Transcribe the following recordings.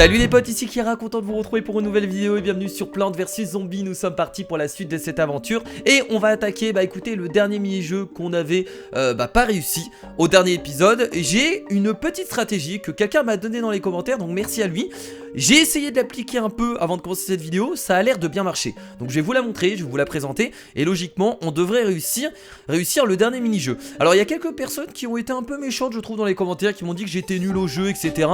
Salut les potes, ici Kira, content de vous retrouver pour une nouvelle vidéo et bienvenue sur Plants vs Zombies. Nous sommes partis pour la suite de cette aventure et on va attaquer, écoutez, le dernier mini-jeu qu'on avait pas réussi au dernier épisode. J'ai une petite stratégie que quelqu'un m'a donnée dans les commentaires, donc merci à lui. J'ai essayé de l'appliquer un peu avant de commencer cette vidéo, ça a l'air de bien marcher. Donc je vais vous la montrer, je vais vous la présenter et logiquement on devrait réussir le dernier mini-jeu. Alors il y a quelques personnes qui ont été un peu méchantes je trouve dans les commentaires, qui m'ont dit que j'étais nul au jeu, etc.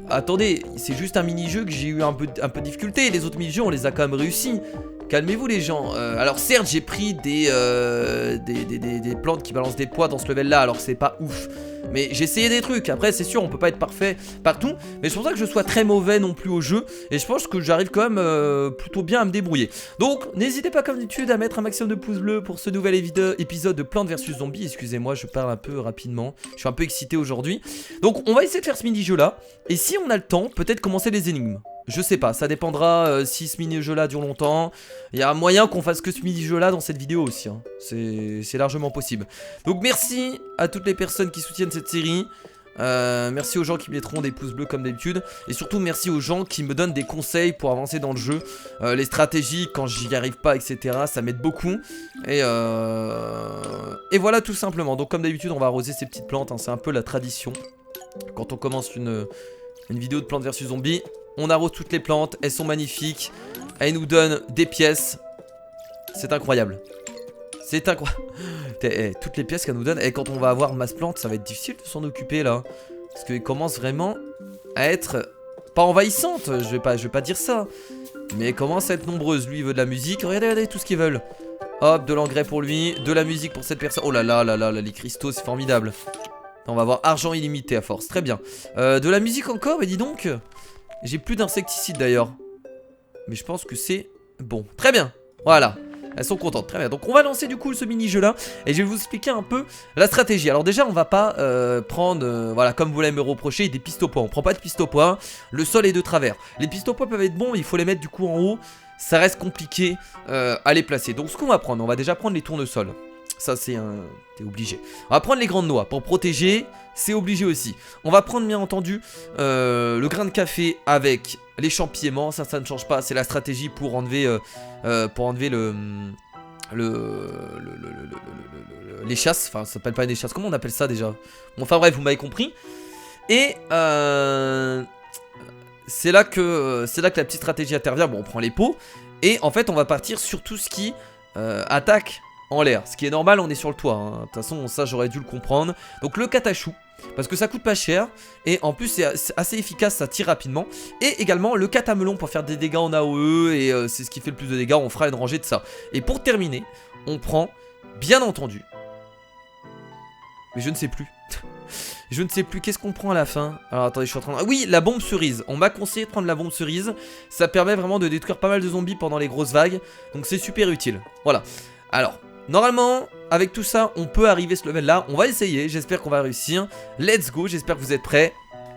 Attendez, c'est juste un mini-jeu que j'ai eu un peu de difficulté. Les autres mini-jeux on les a quand même réussi. Calmez-vous les gens. Alors certes j'ai pris des plantes qui balancent des poids dans ce level là, alors c'est pas ouf. Mais j'ai essayé des trucs, après c'est sûr on peut pas être parfait partout. Mais c'est pour ça que je sois très mauvais non plus au jeu. Et je pense que j'arrive quand même plutôt bien à me débrouiller. Donc n'hésitez pas comme d'habitude à mettre un maximum de pouces bleus pour ce nouvel épisode de Plants vs Zombies. Excusez-moi je parle un peu rapidement, je suis un peu excité aujourd'hui. Donc on va essayer de faire ce mini-jeu là. Et si on a le temps, peut-être commencer les énigmes. Je sais pas, ça dépendra si ce mini-jeu là dure longtemps. Il y a un moyen qu'on fasse que ce mini-jeu là dans cette vidéo aussi hein. C'est largement possible. Donc merci à toutes les personnes qui soutiennent cette série. Merci aux gens qui mettront des pouces bleus comme d'habitude. Et surtout merci aux gens qui me donnent des conseils pour avancer dans le jeu. Les stratégies quand j'y arrive pas etc. Ça m'aide beaucoup. Et voilà tout simplement. Donc comme d'habitude on va arroser ces petites plantes hein. C'est un peu la tradition. Quand on commence une vidéo de Plants vs Zombies, on arrose toutes les plantes, elles sont magnifiques. Elles nous donnent des pièces. C'est incroyable. C'est incroyable. Toutes les pièces qu'elles nous donnent. Et quand on va avoir masse plante, ça va être difficile de s'en occuper là. Parce qu'elles commencent vraiment à être pas envahissantes. Je vais pas dire ça. Mais elles commencent à être nombreuses. Lui il veut de la musique. Regardez tout ce qu'ils veulent. Hop, de l'engrais pour lui. De la musique pour cette personne. Oh là là, les cristaux c'est formidable. On va avoir argent illimité à force. Très bien. De la musique encore, mais dis donc. J'ai plus d'insecticides d'ailleurs. Mais je pense que c'est bon. Très bien. Voilà. Elles sont contentes. Très bien. Donc on va lancer du coup ce mini-jeu là. Et je vais vous expliquer un peu la stratégie. Alors déjà on va pas prendre, voilà, comme vous l'avez me reproché, des pistes au poids. On prend pas de pistes au poids. Le sol est de travers. Les pistes au poids peuvent être bons, mais il faut les mettre du coup en haut. Ça reste compliqué à les placer. Donc ce qu'on va prendre, on va déjà prendre les tournesols. Ça c'est t'es obligé. On va prendre les grandes noix pour protéger. C'est obligé aussi. On va prendre bien entendu le grain de café avec les champignons. Ça ne change pas. C'est la stratégie pour enlever les chasses. Enfin ça s'appelle pas les chasses. Comment on appelle ça déjà? Bon, enfin bref vous m'avez compris. Et c'est là que la petite stratégie intervient. Bon on prend les pots. Et en fait on va partir sur tout ce qui attaque en l'air, ce qui est normal, on est sur le toit hein. De toute façon ça j'aurais dû le comprendre. Donc le catachou, parce que ça coûte pas cher. Et en plus c'est assez efficace, ça tire rapidement. Et également le catamelon pour faire des dégâts en AOE. Et c'est ce qui fait le plus de dégâts, on fera une rangée de ça. Et pour terminer, on prend, bien entendu, mais je ne sais plus. Je ne sais plus, qu'est-ce qu'on prend à la fin? Alors attendez, je suis en train de... Ah oui, la bombe cerise. On m'a conseillé de prendre la bombe cerise. Ça permet vraiment de détruire pas mal de zombies pendant les grosses vagues. Donc c'est super utile, voilà. Alors normalement, avec tout ça, on peut arriver ce level là. On va essayer, j'espère qu'on va réussir. Let's go, j'espère que vous êtes prêts.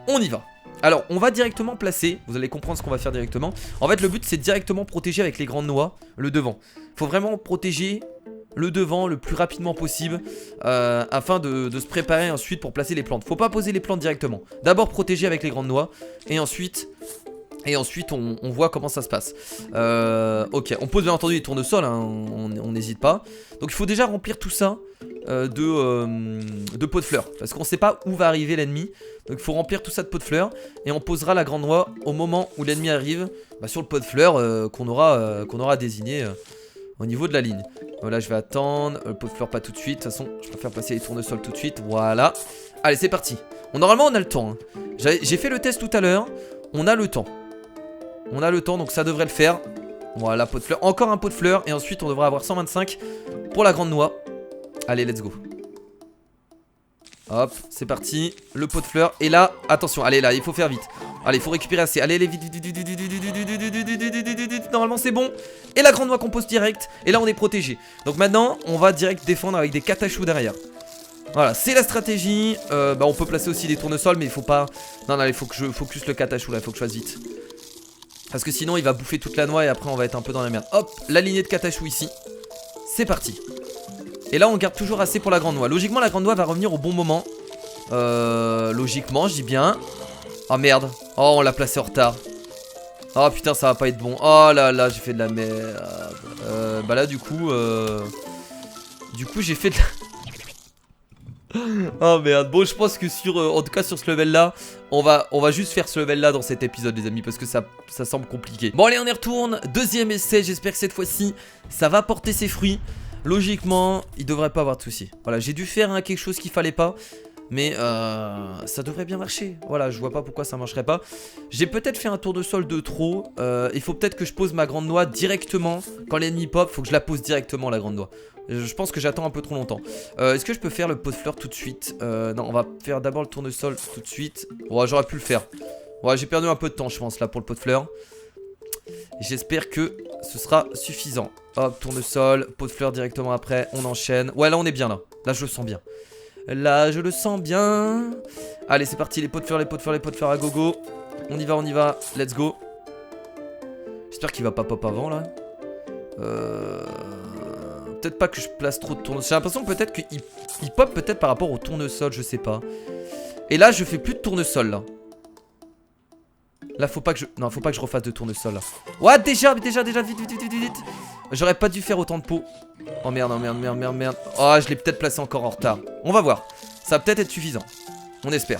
On y va. Alors, on va directement placer, vous allez comprendre ce qu'on va faire directement. En fait, le but, c'est directement protéger avec les grandes noix le devant. Faut vraiment protéger le devant le plus rapidement possible afin de se préparer ensuite pour placer les plantes. Faut pas poser les plantes directement. D'abord, protéger avec les grandes noix et ensuite... on voit comment ça se passe. Ok, on pose bien entendu les tournesols, hein, on n'hésite pas. Donc il faut déjà remplir tout ça de pots de fleurs. Parce qu'on sait pas où va arriver l'ennemi. Donc il faut remplir tout ça de pots de fleurs. Et on posera la grande noix au moment où l'ennemi arrive sur le pot de fleurs qu'on aura désigné au niveau de la ligne. Voilà, je vais attendre. Le pot de fleurs pas tout de suite. De toute façon, je préfère passer les tournesols tout de suite. Voilà. Allez, c'est parti. Normalement, on a le temps. Hein. J'ai fait le test tout à l'heure. On a le temps. On a le temps, donc ça devrait le faire. Voilà, pot de fleurs. Encore un pot de fleurs. Et ensuite, on devrait avoir 125 pour la grande noix. Allez, let's go. Hop, c'est parti. Le pot de fleurs. Et là, attention, allez, là, il faut faire vite. Allez, il faut récupérer assez. Allez, vite, vite. Normalement, c'est bon. Et la grande noix qu'on pose direct. Et là, on est protégé. Donc maintenant, on va direct défendre avec des catachous derrière. Voilà, c'est la stratégie. On peut placer aussi des tournesols, mais il faut pas... Non, il faut que je focus le catachou, là. Il faut que je fasse vite. Parce que sinon il va bouffer toute la noix et après on va être un peu dans la merde. Hop, la lignée de catachou ici. C'est parti. Et là on garde toujours assez pour la grande noix. Logiquement la grande noix va revenir au bon moment. Logiquement je dis bien. Oh merde. Oh, on l'a placé en retard. Oh putain, ça va pas être bon. Oh là là, j'ai fait de la merde. Bah là, du coup, j'ai fait de la... Oh merde. Bon, je pense que sur, en tout cas sur ce level là, on va juste faire ce level là dans cet épisode les amis, parce que ça semble compliqué. Bon allez, on y retourne. Deuxième essai, j'espère que cette fois-ci ça va porter ses fruits. Logiquement, il devrait pas avoir de soucis. Voilà, j'ai dû faire quelque chose qu'il fallait pas, mais ça devrait bien marcher. Voilà, je vois pas pourquoi ça marcherait pas. J'ai peut-être fait un tour de sol de trop. Il faut peut-être que je pose ma grande noix directement. Quand l'ennemi pop, faut que je la pose directement la grande noix. Je pense que j'attends un peu trop longtemps. Est-ce que je peux faire le pot de fleurs tout de suite? Non, on va faire d'abord le tournesol tout de suite. Ouais, j'aurais pu le faire. Ouais, j'ai perdu un peu de temps, je pense, là, pour le pot de fleurs. J'espère que ce sera suffisant. Hop, tournesol, pot de fleurs directement après. On enchaîne. Ouais, là, on est bien, là. Là, je le sens bien. Là, je le sens bien. Allez, c'est parti. Les pots de fleurs, les pots de fleurs, les pots de fleurs à gogo. On y va, on y va. Let's go. J'espère qu'il va pas pop avant, là. Peut-être pas que je place trop de tournesol. J'ai l'impression peut-être qu'il pop peut-être par rapport au tournesol, je sais pas. Et là, je fais plus de tournesol, là. Là, faut pas que je... Non, faut pas que je refasse de tournesol, là. Ouais, déjà, vite. J'aurais pas dû faire autant de pots. Oh merde, oh merde, merde, merde, merde. Oh, je l'ai peut-être placé encore en retard. On va voir. Ça va peut-être être suffisant. On espère.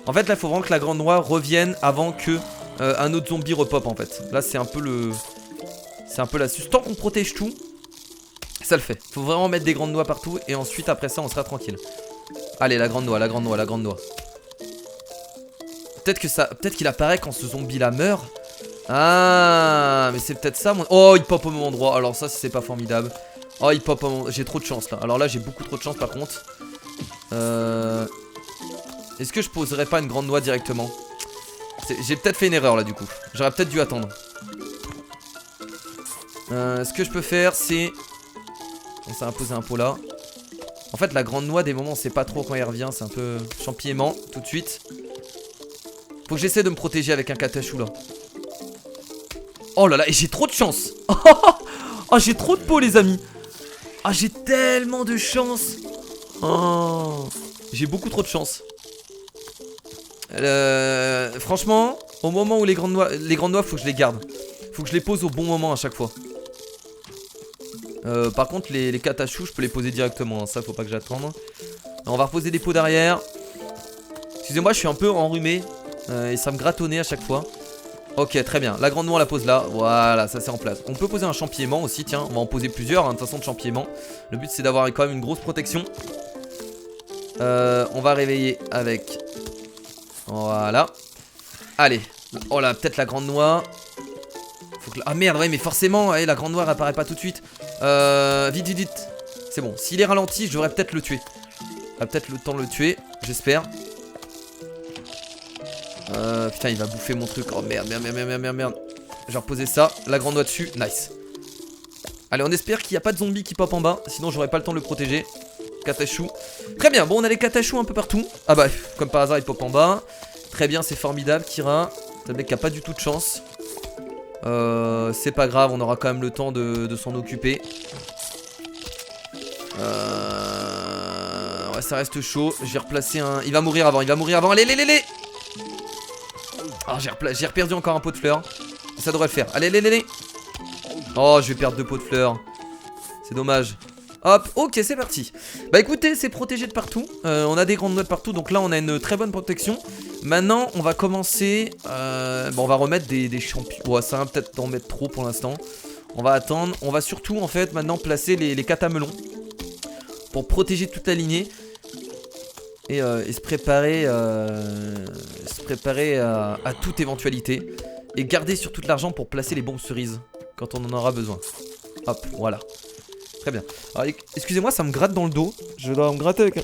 En fait, là, il faut vraiment que la grande noix revienne avant que un autre zombie repop, en fait. Là, c'est un peu le... C'est un peu l'astuce. Tant qu'on protège tout, ça le fait. Faut vraiment mettre des grandes noix partout. Et ensuite, après ça, on sera tranquille. Allez, la grande noix, la grande noix, la grande noix. Peut-être que ça... Peut-être qu'il apparaît quand ce zombie-là meurt. Ah, mais c'est peut-être ça, mon... Oh, il pop au même endroit. Alors ça, c'est pas formidable. Oh, il pop au même... J'ai trop de chance, là. Alors là, j'ai beaucoup trop de chance, par contre. Est-ce que je poserais pas une grande noix directement? J'ai peut-être fait une erreur, là, du coup. J'aurais peut-être dû attendre. Ce que je peux faire, c'est... On s'est imposé un pot, là. En fait, la grande noix, des moments, on sait pas trop quand elle revient. C'est un peu champignement, tout de suite. Faut que j'essaie de me protéger avec un catachou, là. Oh là là, et j'ai trop de chance. Oh, j'ai trop de peau, les amis. Ah, j'ai tellement de chance. Oh, j'ai beaucoup trop de chance. Franchement, au moment où les grandes noix, faut que je les garde. Faut que je les pose au bon moment à chaque fois. Par contre, les catachous, je peux les poser directement, hein. Ça, faut pas que j'attende. On va reposer des pots derrière. Excusez-moi, je suis un peu enrhumé. Et ça me gratonnait à chaque fois. Ok, très bien. La grande noix, on la pose là. Voilà, ça c'est en place. On peut poser un champignon aussi, tiens. On va en poser plusieurs, hein, de toute façon, de champignon. Le but, c'est d'avoir quand même une grosse protection. On va réveiller avec... Voilà. Allez. Oh là, peut-être la grande noix. Faut que... Ah merde, ouais, mais forcément, la grande noix, elle apparaît pas tout de suite. Vite. C'est bon. S'il est ralenti, je devrais peut-être le tuer. On va peut-être le temps de le tuer, j'espère. Putain, il va bouffer mon truc. Oh merde. Je vais reposer ça. La grande noix dessus. Nice. Allez, on espère qu'il n'y a pas de zombie qui pop en bas. Sinon, j'aurais pas le temps de le protéger. Catachou. Très bien. Bon, on a les catachous un peu partout. Ah bah, comme par hasard, il pop en bas. Très bien, c'est formidable. Kira. C'est le mec qui a pas du tout de chance. C'est pas grave. On aura quand même le temps de s'en occuper. Ouais, ça reste chaud. J'ai replacé un... Il va mourir avant. Allez. Ah, j'ai reperdu encore un pot de fleurs. Ça devrait le faire. Allez. Oh, je vais perdre 2 pots de fleurs. C'est dommage. Hop, ok, c'est parti. Bah écoutez, c'est protégé de partout. On a des grandes noix de partout. Donc là, on a une très bonne protection. Maintenant, on va commencer... Bon, on va remettre des champignons. Ouais, ça va peut-être en mettre trop pour l'instant. On va attendre. On va surtout, en fait, maintenant placer les catamelons. Pour protéger toute la lignée. Et se préparer, à toute éventualité. Et garder surtout de l'argent pour placer les bombes cerises quand on en aura besoin. Hop, voilà. Très bien. Alors, excusez-moi, ça me gratte dans le dos. Je dois me gratter avec un...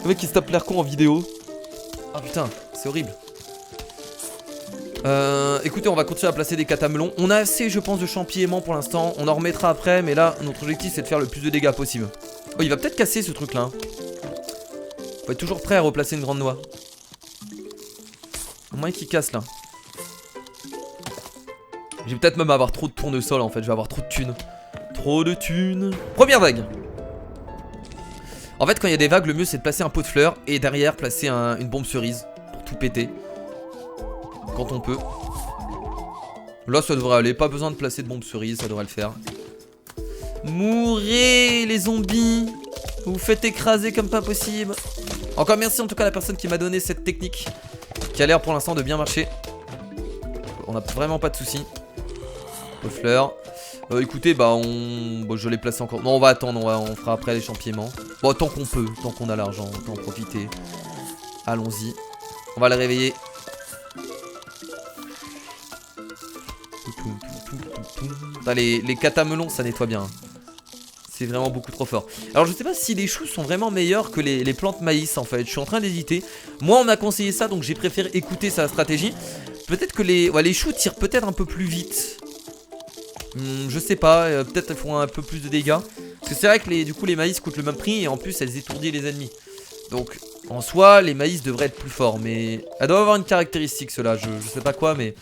Le mec qui se tape l'air con en vidéo. Ah putain, c'est horrible. Écoutez, on va continuer à placer des catamelons. On a assez, je pense, de champignons pour l'instant. On en remettra après, mais là, notre objectif, c'est de faire le plus de dégâts possible. Oh, il va peut-être casser ce truc-là. Faut être toujours prêt à replacer une grande noix. Au moins qu'il casse là. Je vais peut-être même avoir trop de tournesol en fait. Je vais avoir trop de thunes. Trop de thunes. Première vague. En fait, quand il y a des vagues, le mieux c'est de placer un pot de fleurs et derrière placer une bombe cerise pour tout péter. quand on peut. Là ça devrait aller, pas besoin de placer de bombes cerises, ça devrait le faire. Mourrez les zombies. Vous vous faites écraser comme pas possible. Encore merci en tout cas à la personne qui m'a donné cette technique, qui a l'air pour l'instant de bien marcher. On a vraiment pas de soucis. Fleurs. Écoutez, bah je l'ai placé encore. Non, on va attendre, on fera après l'échampillement. Bon, tant qu'on peut, tant qu'on a l'argent, autant en profiter. Allons-y. On va le réveiller. Les catamelons, ça nettoie bien. C'est vraiment beaucoup trop fort. Alors je sais pas si les choux sont vraiment meilleurs que les plantes maïs en fait. Je suis en train d'hésiter. Moi on m'a conseillé ça, donc j'ai préféré écouter sa stratégie. Peut-être que les choux tirent peut-être un peu plus vite. Je sais pas, peut-être elles font un peu plus de dégâts. Parce que c'est vrai que du coup les maïs coûtent le même prix. Et en plus elles étourdissent les ennemis. Donc en soi les maïs devraient être plus forts. Mais elles doivent avoir une caractéristique ceux-là. Je sais pas quoi mais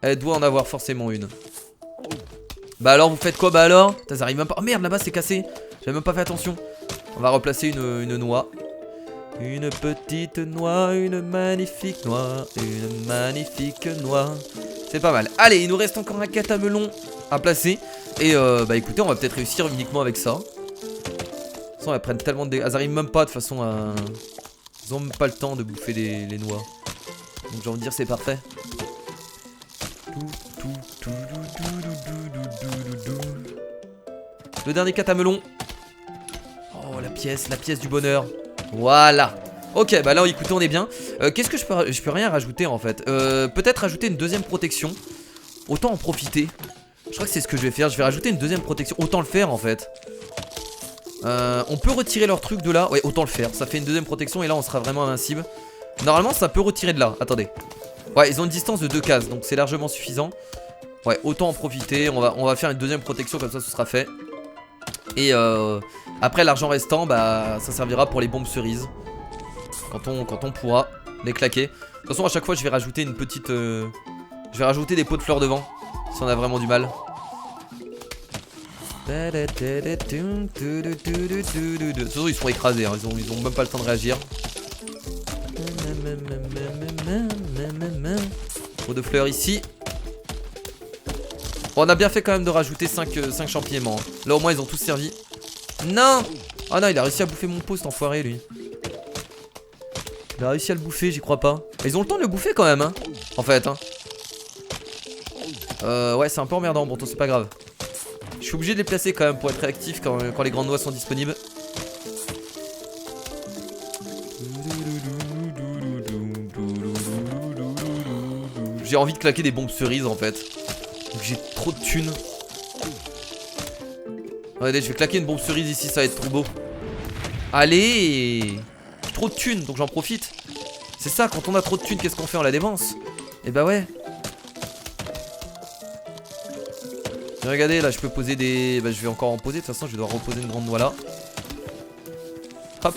elle doit en avoir forcément une. Bah alors vous faites quoi? Bah alors ça arrive même pas. Oh merde, là-bas c'est cassé. J'avais même pas fait attention. On va replacer une noix. Une petite noix, une magnifique noix. Une magnifique noix. C'est pas mal. Allez, il nous reste encore un catamelon à placer. Et bah écoutez, on va peut-être réussir uniquement avec ça. De toute façon elles prennent tellement de dégâts. Elles arrivent même pas de façon à... Ils ont même pas le temps de bouffer les noix. Donc j'ai envie de dire c'est parfait. Le dernier catamelon. Oh la pièce du bonheur. Voilà. Ok, bah là écoutez on est bien. Qu'est-ce que je peux rien rajouter en fait. Peut-être rajouter une deuxième protection. Autant en profiter. Je crois que c'est ce que je vais faire. Je vais rajouter une deuxième protection. Autant le faire en fait. On peut retirer leur truc de là. Ouais, autant le faire. Ça fait une deuxième protection et là on sera vraiment invincible. Normalement ça peut retirer de là. Attendez. Ouais, ils ont une distance de 2 cases, donc c'est largement suffisant. Ouais, autant en profiter. On va faire une deuxième protection, comme ça ce sera fait. Et après l'argent restant, bah ça servira pour les bombes cerises. Quand on pourra les claquer. De toute façon à chaque fois je vais rajouter une petite... je vais rajouter des pots de fleurs devant. Si on a vraiment du mal. De toute façon ils sont écrasés, hein. Ils ont même pas le temps de réagir. Pot de fleurs ici. Bon, on a bien fait quand même de rajouter 5 champignons. Là au moins ils ont tous servi. Non. Oh non, il a réussi à bouffer mon pot cet enfoiré lui. Il a réussi à le bouffer, j'y crois pas. Ils ont le temps de le bouffer quand même hein. En fait hein. Ouais c'est un peu emmerdant, bon c'est pas grave. Je suis obligé de les placer quand même pour être réactif quand les grandes noix sont disponibles. J'ai envie de claquer des bombes cerises en fait. J'ai trop de thunes. Regardez, je vais claquer une bombe cerise ici, ça va être trop beau. Allez. J'ai trop de thunes, donc j'en profite. C'est ça, quand on a trop de thunes, qu'est-ce qu'on fait? On la dépense. Et bah ouais. Et regardez, là je peux poser des... Bah je vais encore en poser, de toute façon je vais devoir reposer une grande noix là. Hop.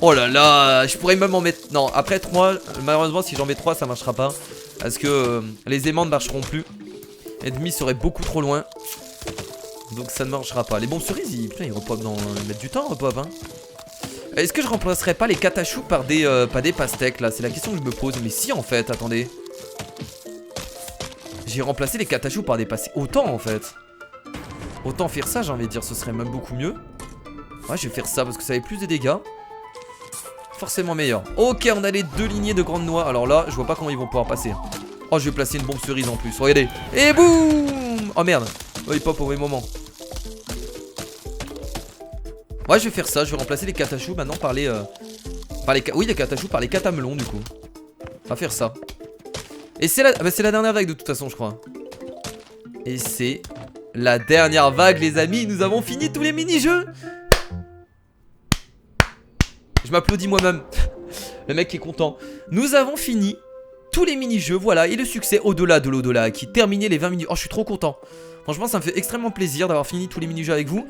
Oh là là, je pourrais même en mettre... Non, après 3, malheureusement si j'en mets 3 ça marchera pas. Parce que les aimants ne marcheront plus. L'ennemi serait beaucoup trop loin. Donc ça ne marchera pas. Les bombes cerises, ils repopent dans... Ils mettent du temps à repop hein. Est-ce que je remplacerais pas les catachous par des... pas des pastèques là? C'est la question que je me pose. Mais si en fait, attendez. J'ai remplacé les catachous par des pastèques. Autant en fait. Autant faire ça, j'ai envie de dire, ce serait même beaucoup mieux. Ouais, je vais faire ça parce que ça avait plus de dégâts. Forcément meilleur. Ok, on a les 2 lignées de grandes noix. Alors là, je vois pas comment ils vont pouvoir passer. Oh, je vais placer une bombe cerise en plus. Regardez. Et boum. Oh merde. Oh, il pop au même moment. Ouais, je vais faire ça. Je vais remplacer les catachous maintenant par les... Oui, les catachous par les catamelons du coup. On va faire ça. Et c'est la dernière vague de toute façon, je crois. Et c'est la dernière vague, les amis. Nous avons fini tous les mini-jeux. Je m'applaudis moi-même. Le mec est content. Nous avons fini tous les mini-jeux, voilà. Et le succès au-delà de l'au-delà qui terminait les 20 minutes. Oh, je suis trop content. Franchement, ça me fait extrêmement plaisir d'avoir fini tous les mini-jeux avec vous.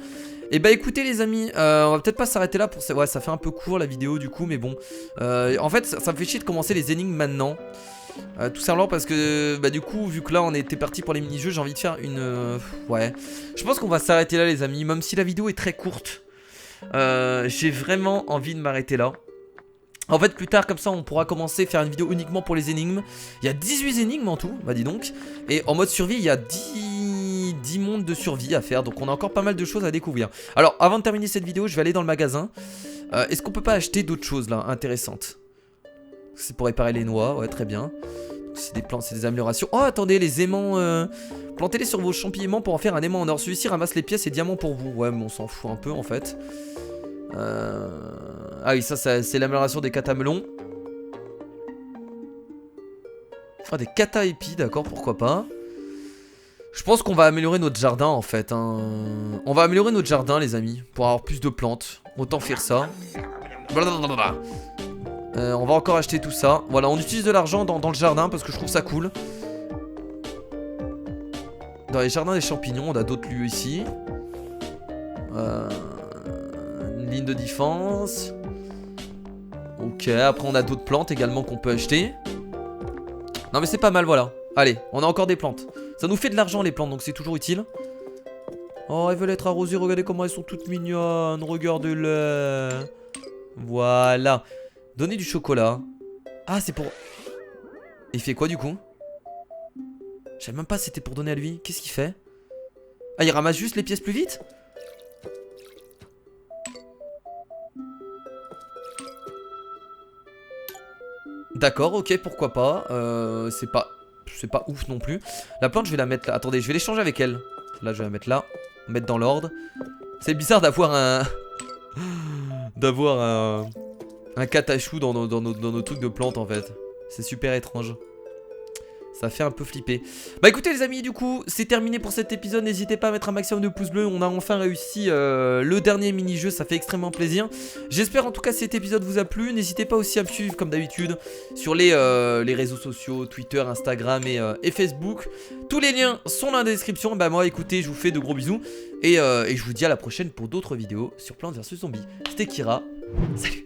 Et bah écoutez les amis, on va peut-être pas s'arrêter là pour ça. Ouais, ça fait un peu court la vidéo du coup, mais bon. En fait, ça me fait chier de commencer les énigmes maintenant. Tout simplement parce que bah du coup vu que là on était parti pour les mini-jeux, j'ai envie de faire une... ouais, je pense qu'on va s'arrêter là les amis. Même si la vidéo est très courte, j'ai vraiment envie de m'arrêter là. En fait plus tard comme ça on pourra commencer à faire une vidéo uniquement pour les énigmes. Il y a 18 énigmes en tout, bah dis donc. Et en mode survie il y a 10 mondes de survie à faire. Donc on a encore pas mal de choses à découvrir. Alors avant de terminer cette vidéo je vais aller dans le magasin. Est-ce qu'on peut pas acheter d'autres choses là intéressantes? C'est pour réparer les noix, ouais très bien. C'est des plantes, c'est des améliorations. Oh attendez les aimants, plantez-les sur vos champignons pour en faire un aimant en or. Celui-ci ramasse les pièces et diamants pour vous. Ouais mais on s'en fout un peu en fait. Ah oui, ça c'est l'amélioration des catamelons. Ah, des cata-épis, d'accord, pourquoi pas. Je pense qu'on va améliorer notre jardin en fait. Hein. On va améliorer notre jardin, les amis, pour avoir plus de plantes. Autant faire ça. On va encore acheter tout ça. Voilà, on utilise de l'argent dans le jardin parce que je trouve ça cool. Dans les jardins des champignons, on a d'autres lieux ici. Une ligne de défense. Ok, après on a d'autres plantes également qu'on peut acheter. Non mais c'est pas mal, voilà. Allez, on a encore des plantes. Ça nous fait de l'argent les plantes, donc c'est toujours utile. Oh, elles veulent être arrosées, regardez comment elles sont toutes mignonnes. Regardez-les. Voilà. Donnez du chocolat. Ah, c'est pour... Il fait quoi du coup? Je savais même pas si c'était pour donner à lui. Qu'est-ce qu'il fait? Ah, il ramasse juste les pièces plus vite? D'accord, ok, pourquoi pas. C'est pas ouf non plus. La plante, je vais la mettre là. Attendez, je vais l'échanger avec elle. Là, je vais la mettre là. Mettre dans l'ordre. C'est bizarre d'avoir un... d'avoir un catachou dans nos trucs de plantes en fait. C'est super étrange. Ça fait un peu flipper. Bah écoutez les amis, du coup c'est terminé pour cet épisode. N'hésitez pas à mettre un maximum de pouces bleus. On a enfin réussi le dernier mini-jeu. Ça fait extrêmement plaisir. J'espère en tout cas que cet épisode vous a plu. N'hésitez pas aussi à me suivre comme d'habitude sur les réseaux sociaux, Twitter, Instagram et Facebook. Tous les liens sont dans la description. Bah moi écoutez, je vous fais de gros bisous. Et je vous dis à la prochaine pour d'autres vidéos sur Plants vs Zombies. C'était Kira. Salut.